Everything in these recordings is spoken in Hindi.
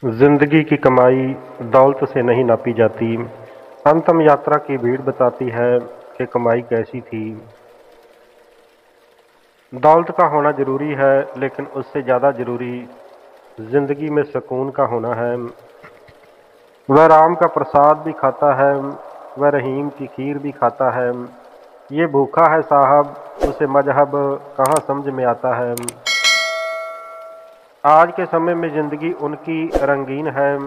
जिंदगी की कमाई दौलत से नहीं नापी जाती। अंतिम यात्रा की भीड़ बताती है कि कमाई कैसी थी। दौलत का होना जरूरी है, लेकिन उससे ज़्यादा जरूरी जिंदगी में सुकून का होना है। वह राम का प्रसाद भी खाता है, वह रहीम की खीर भी खाता है। ये भूखा है साहब, उसे मजहब कहाँ समझ में आता है। आज के समय में जिंदगी उनकी रंगीन है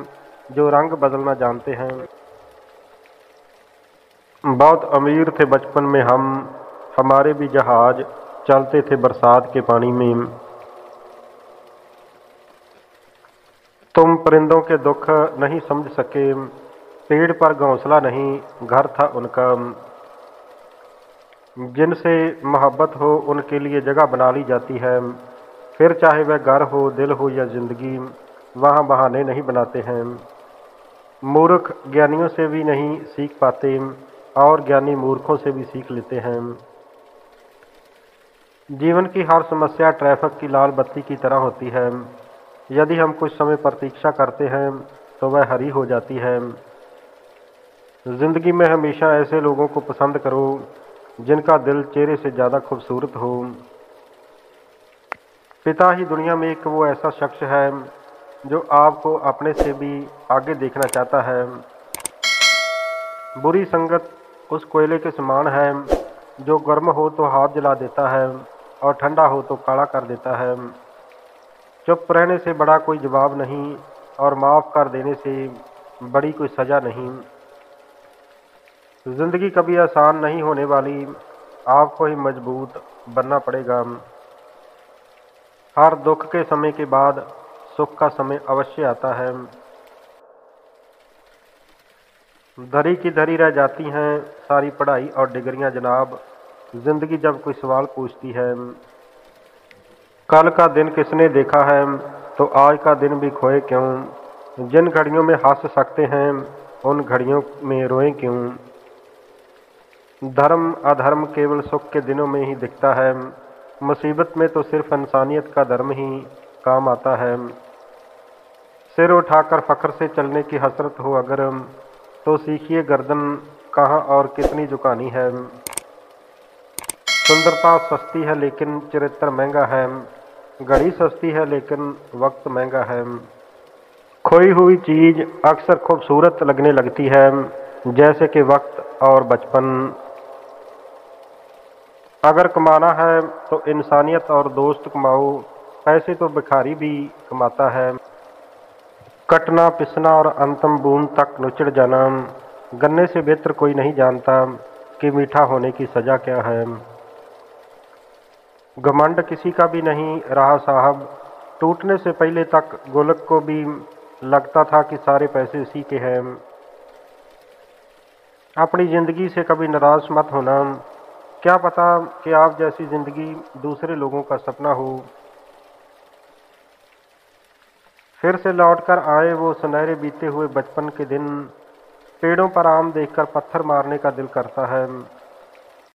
जो रंग बदलना जानते हैं। बहुत अमीर थे बचपन में हम, हमारे भी जहाज चलते थे बरसात के पानी में। तुम परिंदों के दुख नहीं समझ सके, पेड़ पर घोंसला नहीं घर था उनका। जिनसे मोहब्बत हो उनके लिए जगह बना ली जाती है, फिर चाहे वह घर हो, दिल हो या जिंदगी, वहाँ बहाने नहीं बनाते हैं। मूर्ख ज्ञानियों से भी नहीं सीख पाते, और ज्ञानी मूर्खों से भी सीख लेते हैं। जीवन की हर समस्या ट्रैफिक की लाल बत्ती की तरह होती है। यदि हम कुछ समय प्रतीक्षा करते हैं तो वह हरी हो जाती है। जिंदगी में हमेशा ऐसे लोगों को पसंद करो जिनका दिल चेहरे से ज़्यादा खूबसूरत हो। पिता ही दुनिया में एक वो ऐसा शख्स है जो आपको अपने से भी आगे देखना चाहता है। बुरी संगत उस कोयले के समान है जो गर्म हो तो हाथ जला देता है और ठंडा हो तो काला कर देता है। चुप रहने से बड़ा कोई जवाब नहीं, और माफ़ कर देने से बड़ी कोई सज़ा नहीं। ज़िंदगी कभी आसान नहीं होने वाली, आपको ही मजबूत बनना पड़ेगा। हर दुख के समय के बाद सुख का समय अवश्य आता है। धरी की धरी रह जाती हैं सारी पढ़ाई और डिग्रियां जनाब, ज़िंदगी जब कोई सवाल पूछती है। कल का दिन किसने देखा है, तो आज का दिन भी खोए क्यों। जिन घड़ियों में हंस सकते हैं उन घड़ियों में रोए क्यों। धर्म अधर्म केवल सुख के दिनों में ही दिखता है, मुसीबत में तो सिर्फ इंसानियत का धर्म ही काम आता है। सिर उठाकर फख्र से चलने की हसरत हो अगर, तो सीखिए गर्दन कहाँ और कितनी झुकानी है। सुंदरता सस्ती है लेकिन चरित्र महंगा है, घड़ी सस्ती है लेकिन वक्त महंगा है। खोई हुई चीज अक्सर खूबसूरत लगने लगती है, जैसे कि वक्त और बचपन। अगर कमाना है तो इंसानियत और दोस्त कमाओ, पैसे तो भिखारी भी कमाता है। कटना पिसना और अंतिम बूंद तक नुचड़ जाना, गन्ने से बेहतर कोई नहीं जानता कि मीठा होने की सज़ा क्या है। घमंड किसी का भी नहीं रहा साहब, टूटने से पहले तक गोलक को भी लगता था कि सारे पैसे इसी के हैं। अपनी ज़िंदगी से कभी नाराज़ मत होना, क्या पता कि आप जैसी ज़िंदगी दूसरे लोगों का सपना हो। फिर से लौटकर आए वो सुनहरे बीते हुए बचपन के दिन, पेड़ों पर आम देखकर पत्थर मारने का दिल करता है।